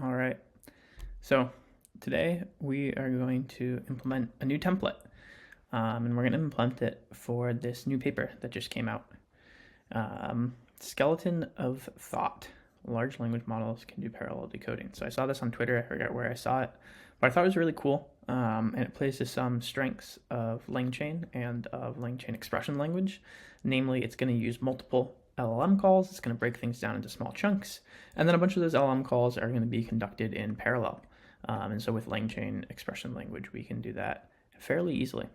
All right, so today we are going to implement a new template, and we're going to implement it for this new paper that just came out. Skeleton of Thought. Large language models can do parallel decoding. So I saw this on Twitter, I forget where I saw it, but I thought it was really cool, and it plays to some strengths of LangChain and of LangChain Expression Language. Namely, it's going to use multiple LLM calls, it's going to break things down into small chunks, and then a bunch of those LLM calls are going to be conducted in parallel. And so with LangChain Expression Language, we can do that fairly easily.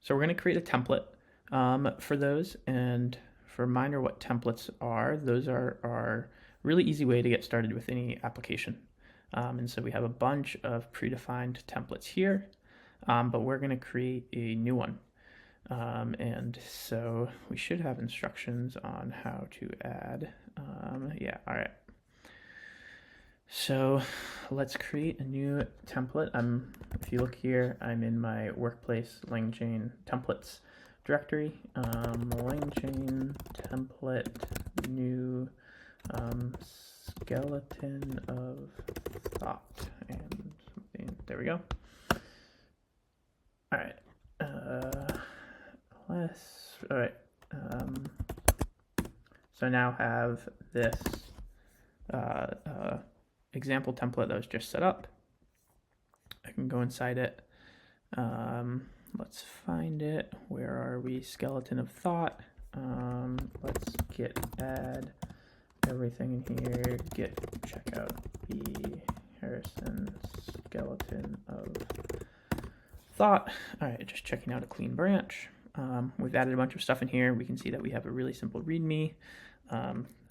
So we're going to create a template for those, and for reminder what templates are, those are really easy way to get started with any application. And so we have a bunch of predefined templates here, but we're going to create a new one. And so we should have instructions on how to add. Yeah, all right. So let's create a new template. If you look here, I'm in my workplace LangChain templates directory. LangChain template new skeleton of thought, and there we go. All right. All right. So I now have this example template that was just set up. I can go inside it. Let's find it. Where are we? Skeleton of Thought. Let's git add everything in here. Git checkout B Harrison skeleton of thought. All right, just checking out a clean branch. We've added a bunch of stuff in here. We can see that we have a really simple README.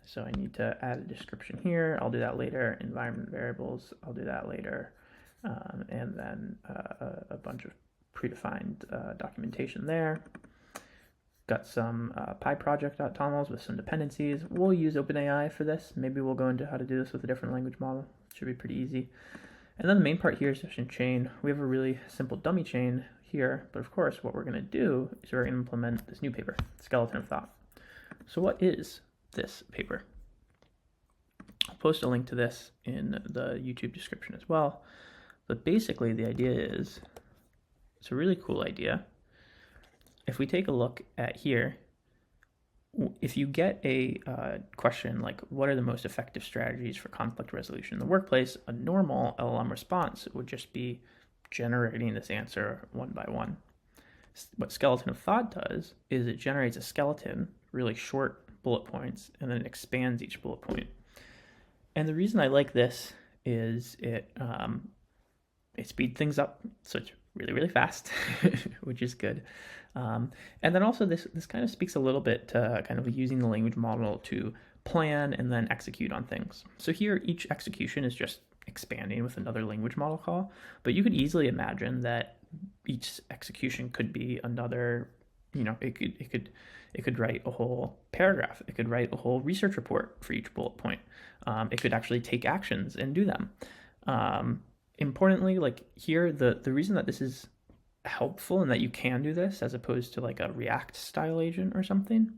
So I need to add a description here. I'll do that later. Environment variables, I'll do that later. And then a bunch of predefined documentation there. Got some PyProject.tomls with some dependencies. We'll use OpenAI for this. Maybe we'll go into how to do this with a different language model. It should be pretty easy. And then the main part here is just in chain. We have a really simple dummy chain here, but of course what we're going to do is we're going to implement this new paper, Skeleton of Thought. So what is this paper? I'll post a link to this in the YouTube description as well. But basically the idea is, it's a really cool idea. If we take a look at here, if you get a question like, what are the most effective strategies for conflict resolution in the workplace, a normal LLM response would just be generating this answer one by one. What Skeleton of Thought does is it generates a skeleton, really short bullet points, and then it expands each bullet point. And the reason I like this is it speeds things up, so it's really, really fast, which is good. And then also this kind of speaks a little bit to kind of using the language model to plan and then execute on things. So here, each execution is just expanding with another language model call, but you could easily imagine that each execution could be another, it could write a whole paragraph. It could write a whole research report for each bullet point. It could actually take actions and do them. Importantly, like here, the reason that this is helpful and that you can do this as opposed to like a React style agent or something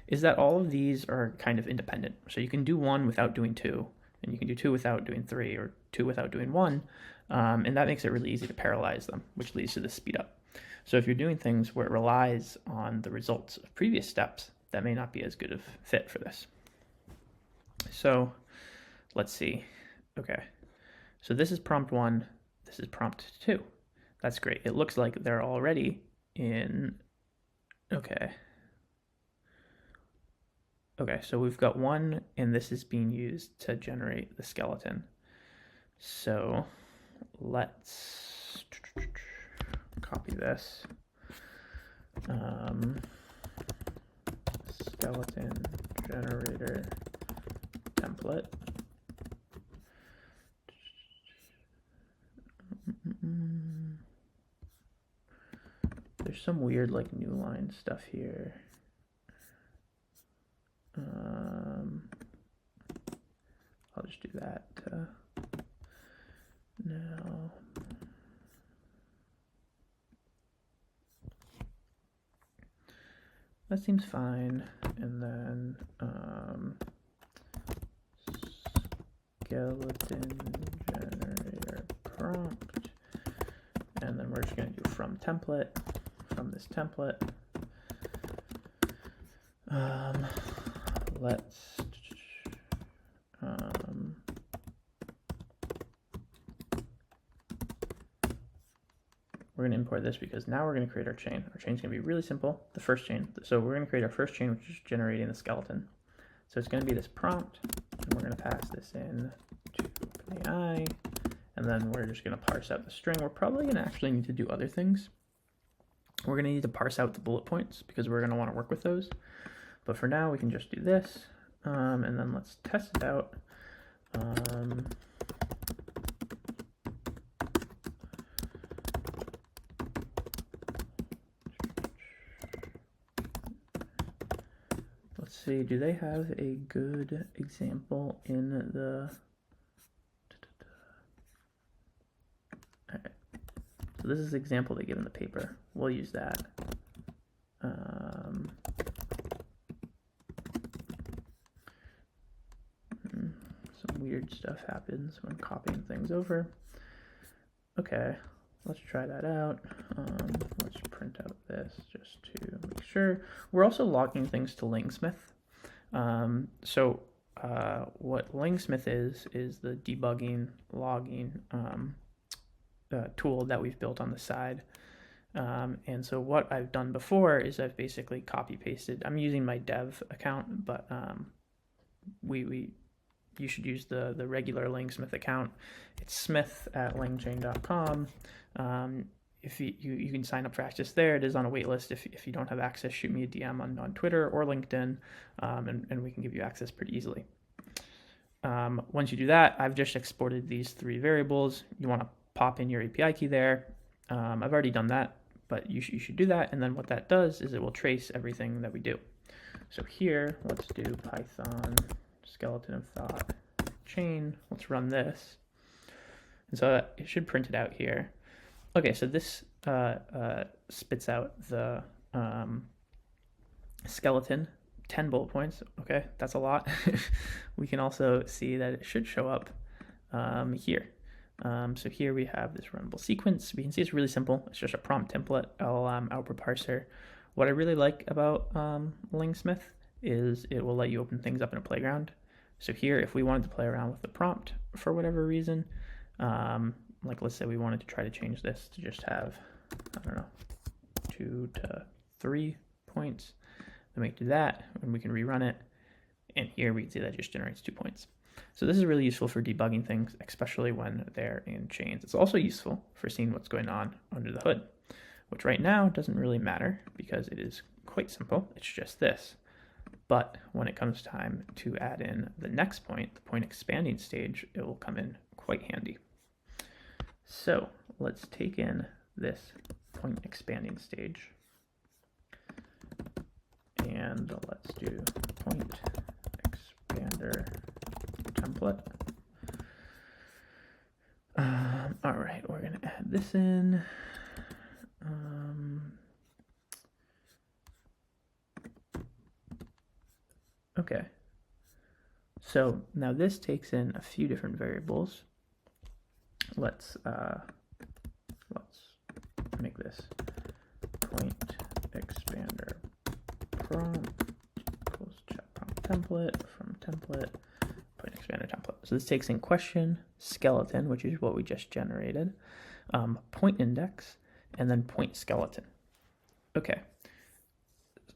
is that all of these are kind of independent. So you can do one without doing two, and you can do two without doing three, or two without doing one. And that makes it really easy to parallelize them, which leads to the speed up. So if you're doing things where it relies on the results of previous steps, that may not be as good of fit for this. So let's see. Okay. So this is prompt 1, this is prompt 2. That's great. It looks like they're already in, okay, so we've got one, and this is being used to generate the skeleton. So let's copy this. Skeleton generator template. There's some weird like new line stuff here. I'll just do that now. That seems fine. And then skeleton generator prompt, and then we're just going to do from template, from this template. Let's we're going to import this because now we're going to create our chain. Our chain's going to be really simple, the first chain. So we're going to create our first chain, which is generating the skeleton. So it's going to be this prompt, and we're going to pass this in to OpenAI, and then we're just going to parse out the string. We're probably going to actually need to do other things. We're going to need to parse out the bullet points because we're going to want to work with those. But for now, we can just do this, and then let's test it out. Let's see, do they have a good example in the... All right. So this is the example they give in the paper. We'll use that. Some weird stuff happens when copying things over. Okay, let's try that out. Let's print out this just to make sure. We're also logging things to LangSmith. What LangSmith is the debugging, logging tool that we've built on the side. And so what I've done before is I've basically copy pasted. I'm using my dev account, but you should use the regular LangSmith account. It's smith@langchain.com. If you can sign up for access there. It is on a wait list. If you don't have access, shoot me a DM on Twitter or LinkedIn, and we can give you access pretty easily. Once you do that, I've just exported these 3 variables. You want to pop in your API key there. I've already done that, but you should do that. And then what that does is it will trace everything that we do. So here, let's do Python SkeletonofThought chain. Let's run this. And so it should print it out here. Okay, so this spits out the skeleton, 10 bullet points. Okay, that's a lot. We can also see that it should show up here. So here we have this runnable sequence. We can see it's really simple. It's just a prompt template, LLM output parser. What I really like about LangSmith is it will let you open things up in a playground. So here, if we wanted to play around with the prompt for whatever reason, like let's say we wanted to try to change this to just have, I don't know, 2 to 3 points, then we can do that, and we can rerun it. And here we can see that just generates 2 points. So this is really useful for debugging things, especially when they're in chains. It's also useful for seeing what's going on under the hood, which right now doesn't really matter because it is quite simple. It's just this. But when it comes time to add in the next point, the point expanding stage, it will come in quite handy. So let's take in this point expanding stage. And let's do point expander template. All right, we're going to add this in. Okay, so now this takes in a few different variables. Let's make this point expander prompt equals chat prompt template from template point expander template. So this takes in question, skeleton, which is what we just generated, point index, and then point skeleton. Okay,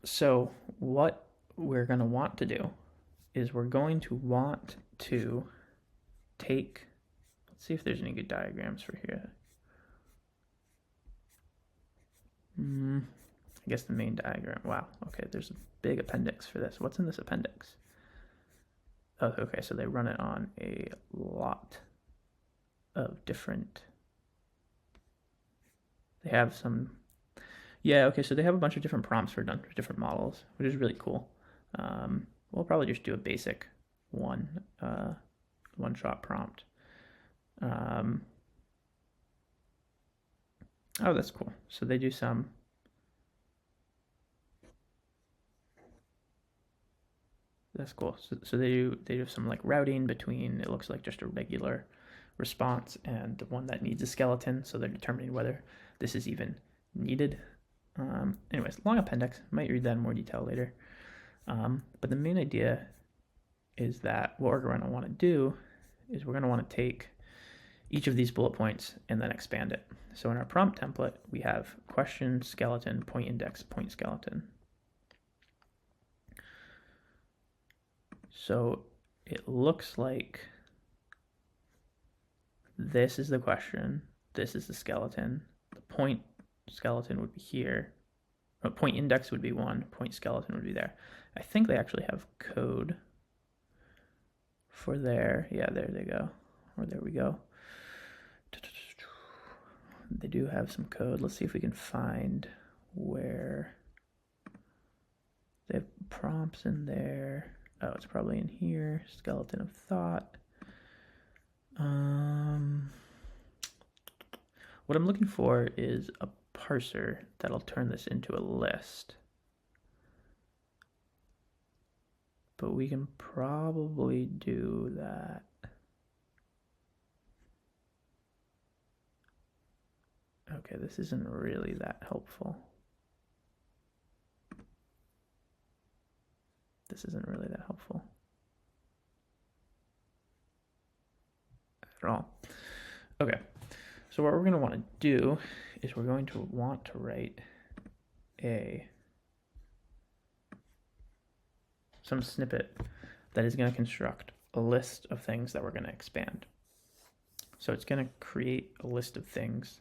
so what we're going to want to do is we're going to want to take, let's see if there's any good diagrams for here. I guess the main diagram. Wow, okay, there's a big appendix for this. What's in this appendix? Oh, okay, so they run it on a lot of different, they have some, yeah, okay, so they have a bunch of different prompts for different models, which is really cool. We'll probably just do a basic one-shot prompt. Oh, that's cool. So they do some. that's cool. So they do some like routing between, it looks like just a regular response and the one that needs a skeleton. So they're determining whether this is even needed. Anyways, long appendix, might read that in more detail later. But the main idea is that what we're going to want to do is we're going to want to take each of these bullet points and then expand it. So in our prompt template, we have question, skeleton, point index, point skeleton. So it looks like this is the question, this is the skeleton, the point skeleton would be here, point index would be 1, point skeleton would be there. I think they actually have code for there. Yeah, there they go. Or there we go. They do have some code. Let's see if we can find where they have prompts in there. Oh, it's probably in here. Skeleton of Thought. What I'm looking for is a parser that'll turn this into a list. But we can probably do that. Okay, this isn't really that helpful. This isn't really that helpful at all. Okay, so what we're going to want to do is we're going to want to write some snippet that is going to construct a list of things that we're going to expand. So it's going to create a list of things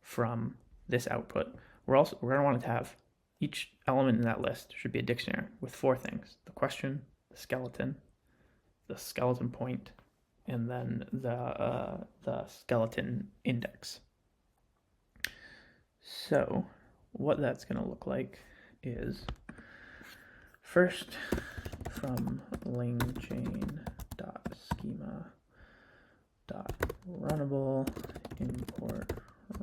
from this output. We're going to want it to have each element in that list should be a dictionary with 4 things: the question, the skeleton point, and then the skeleton index. So what that's going to look like is, first, from LangChain.schema.runnable import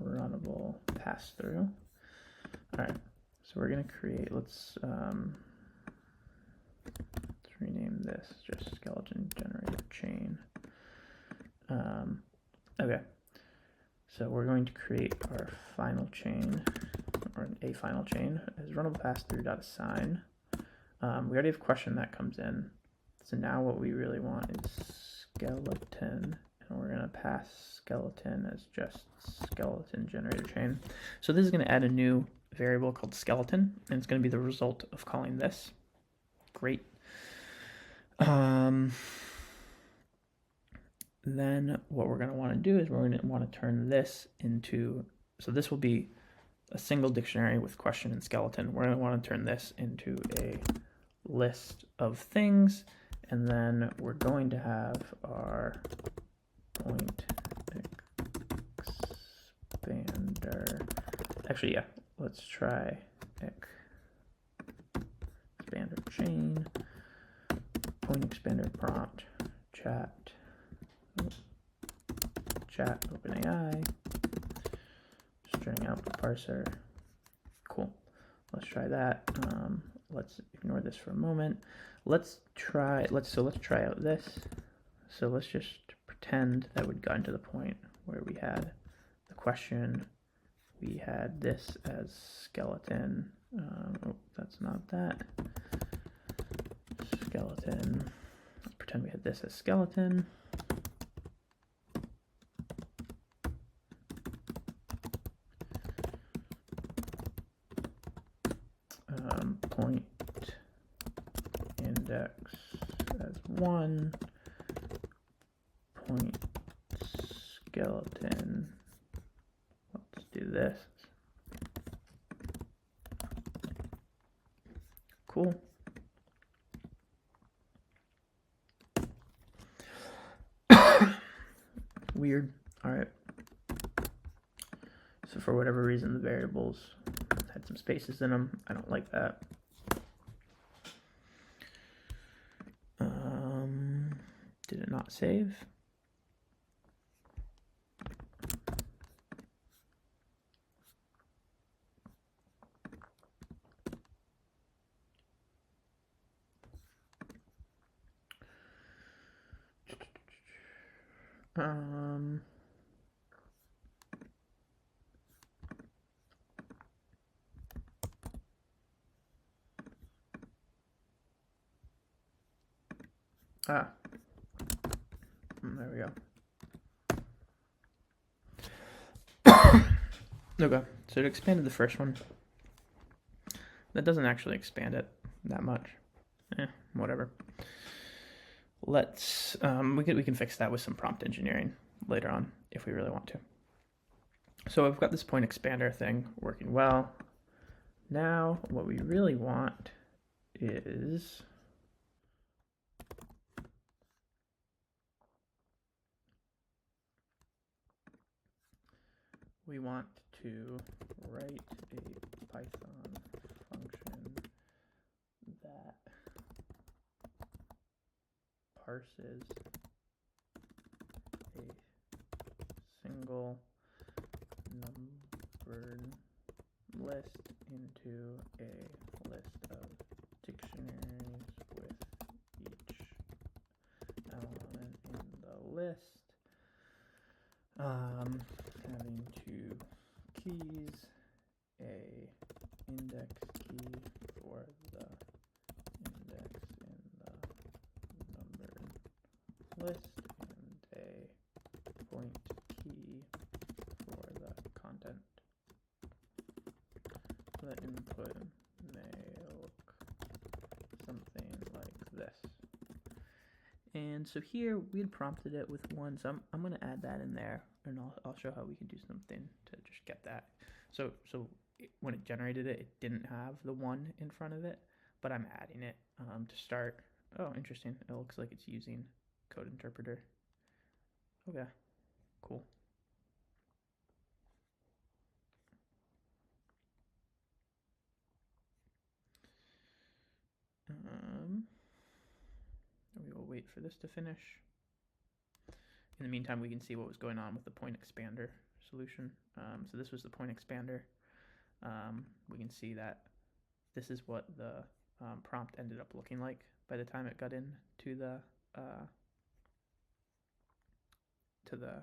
runnable pass through. All right, so we're going to create, let's rename this just skeleton generator chain. Okay, so we're going to create our final chain, or a final chain, as runnable pass through.assign. We already have question that comes in. So now what we really want is skeleton, and we're going to pass skeleton as just skeleton generator chain. So this is going to add a new variable called skeleton, and it's going to be the result of calling this. Great. Then what we're going to want to do is we're going to want to turn this into, so this will be a single dictionary with question and skeleton. We're going to want to turn this into a list of things, and then we're going to have our point expander. Actually, yeah, let's try expander chain, point expander prompt, chat OpenAI, string output parser. Cool. Let's try that. Let's ignore this for a moment. Let's try out this. So let's just pretend that we'd gotten to the point where we had the question, we had this as skeleton. Oh, that's not that. Skeleton. Let's pretend we had this as skeleton. Point index as 1, point skeleton. Let's do this. Cool. Weird. All right. So for whatever reason, the variables had some spaces in them. I don't like that. Did it not save? There we go. Okay, so it expanded the first one. That doesn't actually expand it that much. Whatever. Let's we can fix that with some prompt engineering later on if we really want to. So I've got this point expander thing working well. Now what we really want is we want to write a Python function that parses a single numbered list into a list of dictionaries with each element in the list having two keys, a index key for the index in the numbered list and a point key for the content. So that input may look something like this. And so here we had prompted it with 1, so I'm going to add that in there, and I'll show how we can do something to just get that. So when it generated it, it didn't have the 1 in front of it, but I'm adding it to start. Oh, interesting. It looks like it's using code interpreter. Okay, cool. We will wait for this to finish. In the meantime, we can see what was going on with the point expander solution. So this was the point expander. We can see that this is what the prompt ended up looking like by the time it got into the to the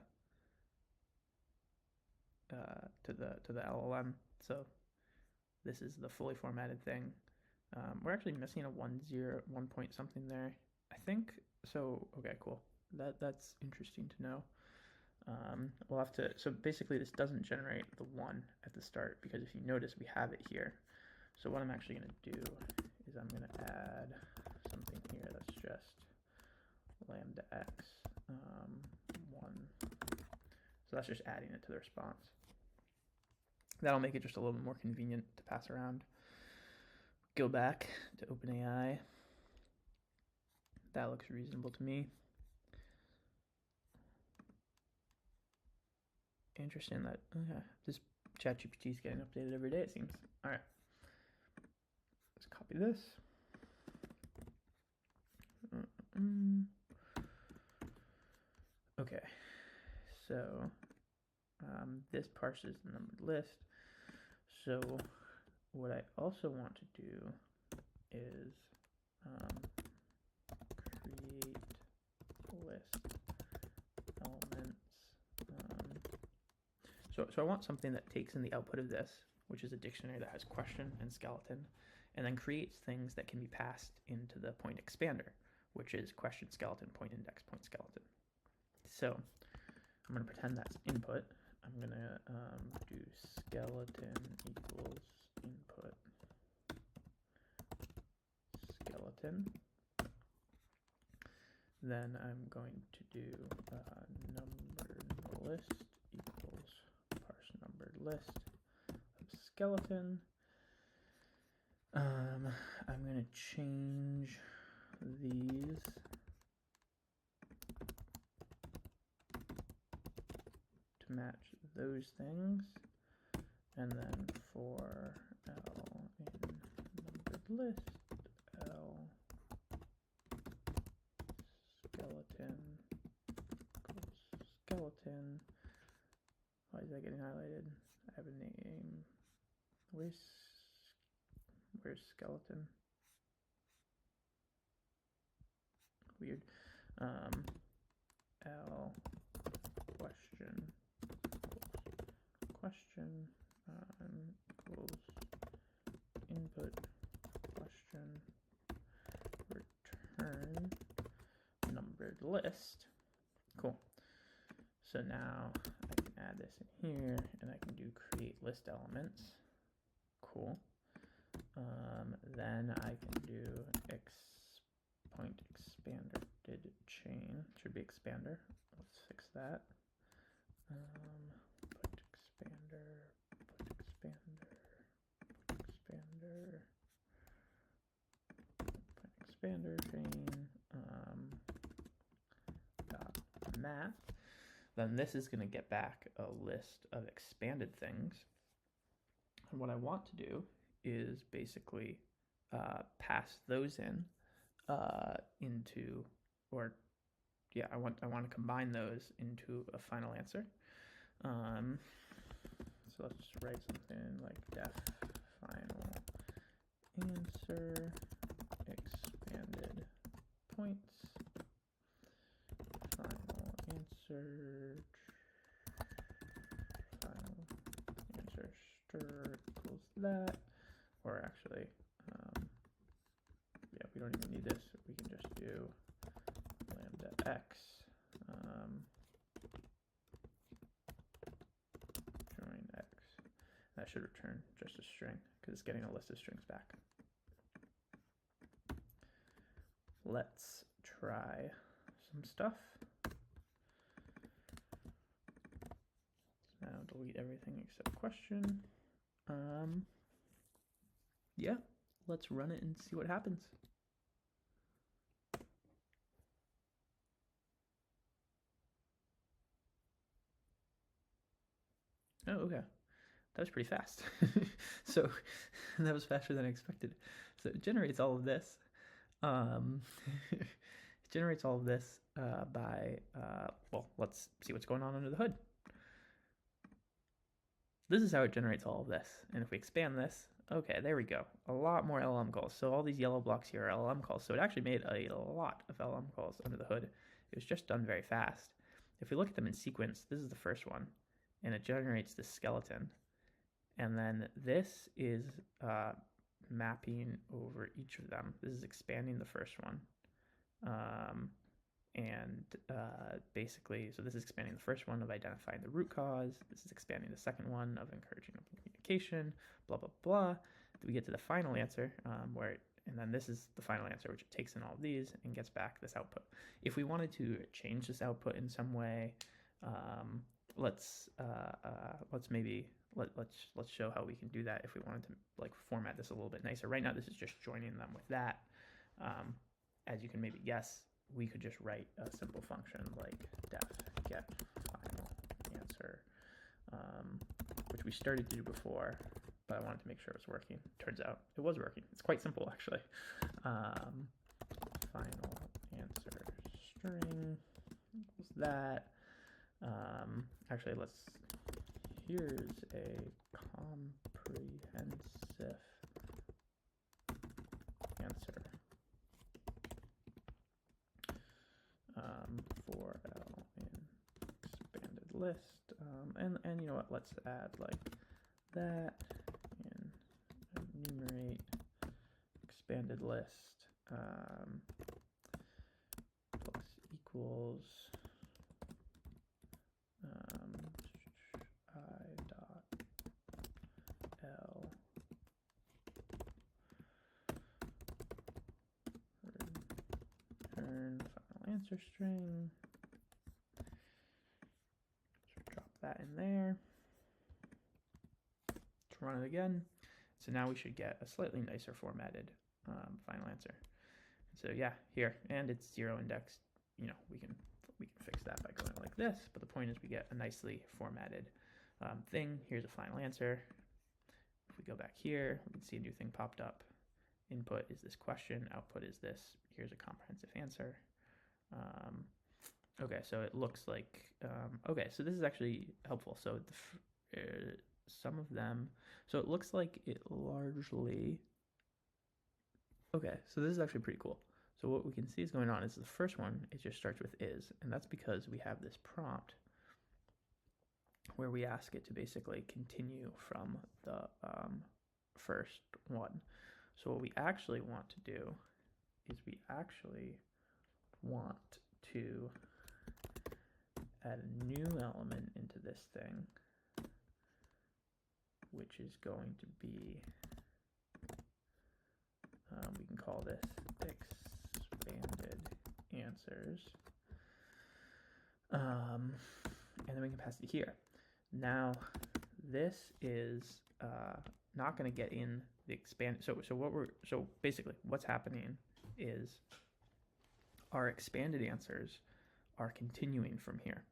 LLM. So this is the fully formatted thing. We're actually missing a 1 point something there, I think. So okay, cool. That's interesting to know. We'll have to. So basically, this doesn't generate the 1 at the start because if you notice, we have it here. So what I'm actually going to do is I'm going to add something here that's just lambda x 1. So that's just adding it to the response. That'll make it just a little bit more convenient to pass around. Go back to OpenAI. That looks reasonable to me. Interesting that this ChatGPT is getting updated every day, it seems. All right, let's copy this. Okay, so this parses the numbered list. So what I also want to do is create list elements. So I want something that takes in the output of this, which is a dictionary that has question and skeleton, and then creates things that can be passed into the point expander, which is question, skeleton, point index, point skeleton. So I'm going to pretend that's input. I'm going to do skeleton equals input skeleton. Then I'm going to do numbered list equals parse numbered list of skeleton. I'm going to change these to match those things, and then for L in numbered list, L skeleton equals skeleton. Why is that getting highlighted? I have a name. Where's skeleton? Weird. L list. Cool. So now I can add this in here, and I can do create list elements. Cool. Then I can do point expander did chain. Should be expander. Let's fix that. Point expander, point expander, point expander, point expander chain. Dot math. Then this is going to get back a list of expanded things. And what I want to do is basically pass those in into, or yeah, I want to combine those into a final answer. So let's just write something like def final answer expanded points final answer stir equals that, or actually yeah, we don't even need this. We can just do lambda x join x. That should return just a string because it's getting a list of strings back. Let's try some stuff. Now delete everything except question. Yeah, let's run it and see what happens. Oh, okay. That was pretty fast. So that was faster than I expected. So it generates all of this. It generates all of this by, well, let's see what's going on under the hood. This is how it generates all of this. And if we expand this, okay, there we go. A lot more LLM calls. So all these yellow blocks here are LLM calls. So it actually made a lot of LLM calls under the hood. It was just done very fast. If we look at them in sequence, this is the first one, and it generates this skeleton. And then this is mapping over each of them. This is expanding the first one. Basically, so this is expanding the first one of identifying the root cause. This is expanding the second one of encouraging open communication, blah, blah, blah. We get to the final answer and then this is the final answer, which it takes in all of these and gets back this output. If we wanted to change this output in some way, let's show how we can do that if we wanted to like format this a little bit nicer. Right now, this is just joining them with that. As you can maybe guess, we could just write a simple function like def get final answer, which we started to do before, but I wanted to make sure it was working. Turns out it was working. It's quite simple, actually. Final answer string equals that. Actually, here's a comprehensive answer for L in expanded list. And you know what, let's add like that and enumerate expanded list plus equals I dot L return final answer string. Just drop that in there. Let's run it again. So now we should get a slightly nicer formatted final answer. So yeah, here, and it's 0 indexed. You know, we can fix that by going like this, but the point is we get a nicely formatted thing. Here's a final answer. If we go back here, we can see a new thing popped up. Input is this question, output is this. Here's a comprehensive answer. Okay, so it looks like, okay, so this is actually helpful. So some of them, so it looks like it largely, okay, so this is actually pretty cool. So what we can see is going on is the first one, it just starts with is, and that's because we have this prompt where we ask it to basically continue from the first one. So what we actually want to do is we actually want to add a new element into this thing, which is going to be, we can call this expanded answers. And then we can pass it here. Now, this is not going to get in the expand. So basically, what's happening is our expanded answers are continuing from here.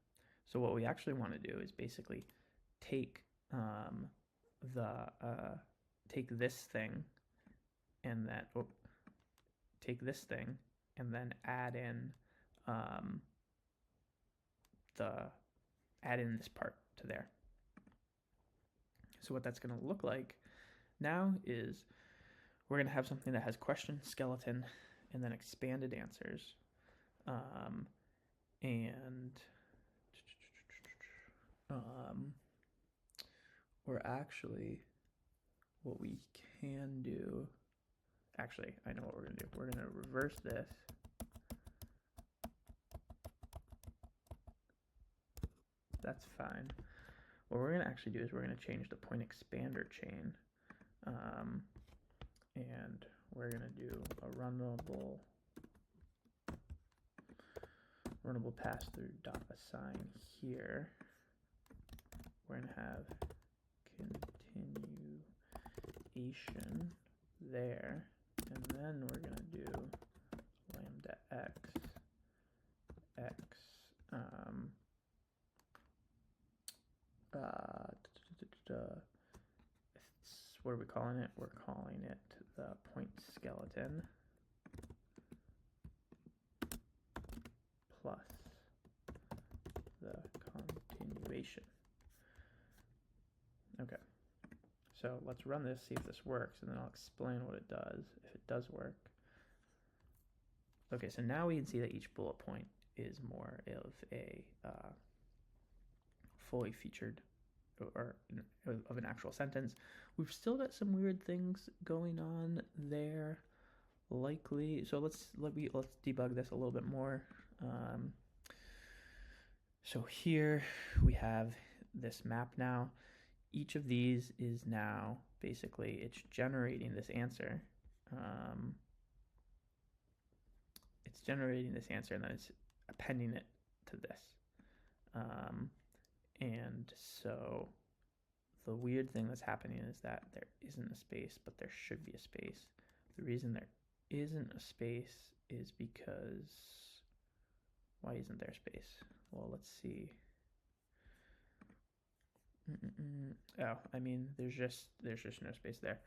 So what we actually want to do is basically take take this thing, and then take this thing, and then add in this part to there. So what that's going to look like now is we're going to have something that has question, skeleton, and then expanded answers. Or actually, what we can do, actually, I know what we're going to do. We're going to reverse this. That's fine. What we're going to actually do is we're going to change the point expander chain. And we're going to do a runnable pass through dot assign here. We're going to have continuation there, and then we're going to do lambda x what are we calling it? We're calling it the point skeleton plus the continuation. Okay, so let's run this, see if this works, and then I'll explain what it does, if it does work. Okay, so now we can see that each bullet point is more of a fully featured or of an actual sentence. We've still got some weird things going on there, likely. So let's debug this a little bit more. So here we have this map now. Each of these is now basically it's generating this answer. It's generating this answer, and then it's appending it to this. And so the weird thing that's happening is that there isn't a space, but there should be a space. The reason there isn't a space is because, why isn't there space? Well, let's see. Oh, I mean, there's just no space there.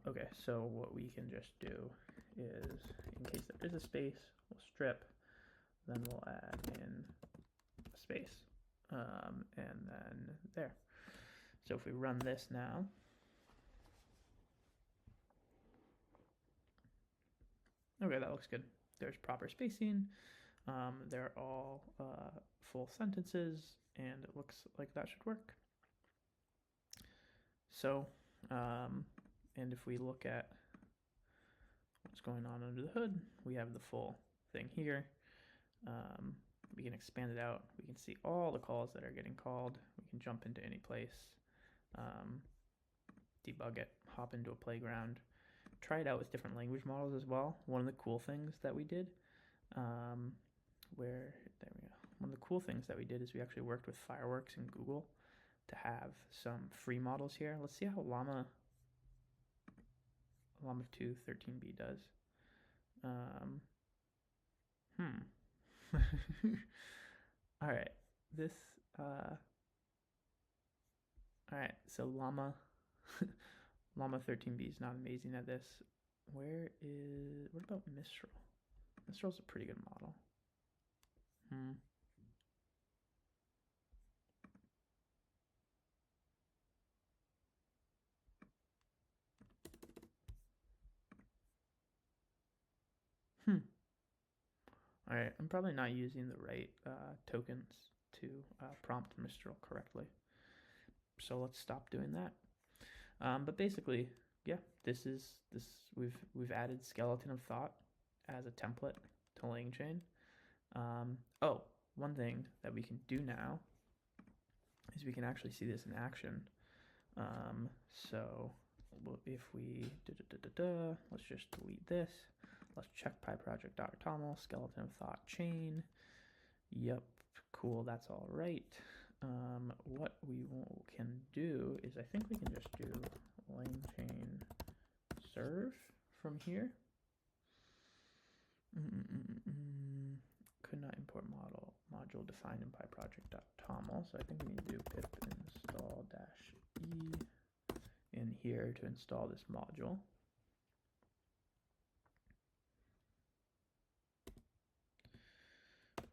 Okay, so what we can just do is, in case there is a space, we'll strip, then we'll add in a space, and then there. So if we run this now, okay, that looks good. There's proper spacing. They're all full sentences, and it looks like that should work. So, and if we look at what's going on under the hood, we have the full thing here. We can expand it out. We can see all the calls that are getting called. We can jump into any place, debug it, hop into a playground, try it out with different language models as well. One of the cool things that we did, one of the cool things that we did is we actually worked with Fireworks and Google to have some free models here. Let's see how Llama 2 13b does. All right, all right, so Llama 13b is not amazing at this. What about Mistral? Mistral's a pretty good model. All right, I'm probably not using the right tokens to prompt Mistral correctly. So let's stop doing that. But basically, yeah, we've added SkeletonofThought as a template to LangChain. Oh, one thing that we can do now is we can actually see this in action. So if we let's just delete this. Let's check pyproject.toml, SkeletonofThought chain. Yep, cool, that's all right. What we can do is I think we can just do LangChain serve from here. Could not import module defined in pyproject.toml, so I think we need to do pip install -e in here to install this module.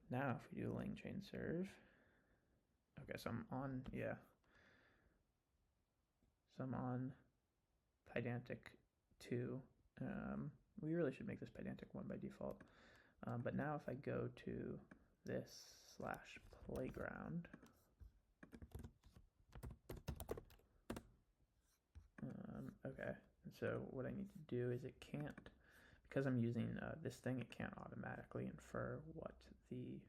Now if we do LangChain serve, okay, so I'm on, so I'm on Pydantic 2. We really should make this Pydantic 1 by default. But now if I go to this /playground, okay, and so what I need to do is it can't, because I'm using this thing, it can't automatically infer what the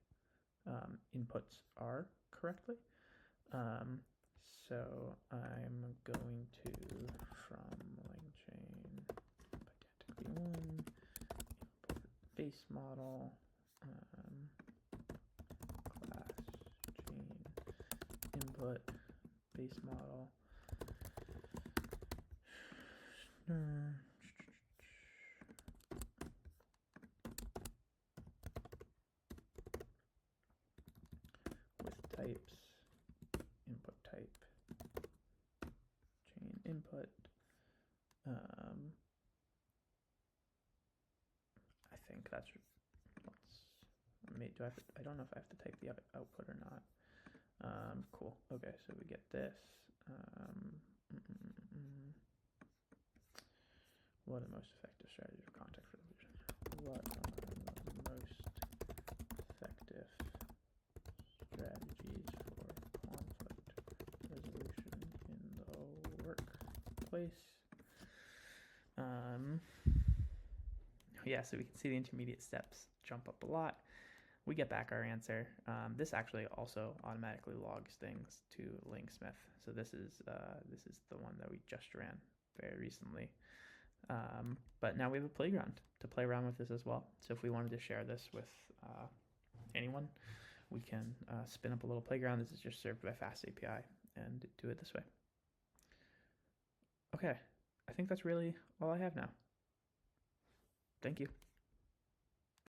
inputs are correctly. So I'm going to, from LangChain Pydantic v1, import base model, class chain input base model, with types, input type, chain input. I think that's, I don't know if I have to type the output or not. Cool. Okay, so we get this. What are the most effective strategies for context resolution? What are the most effective strategies for conflict resolution in the workplace? Yeah, so we can see the intermediate steps jump up a lot. We get back our answer. This actually also automatically logs things to LangSmith. So this is the one that we just ran very recently. But now we have a playground to play around with this as well. So if we wanted to share this with anyone, we can spin up a little playground. This is just served by Fast API and do it this way. Okay, I think that's really all I have now. Thank you.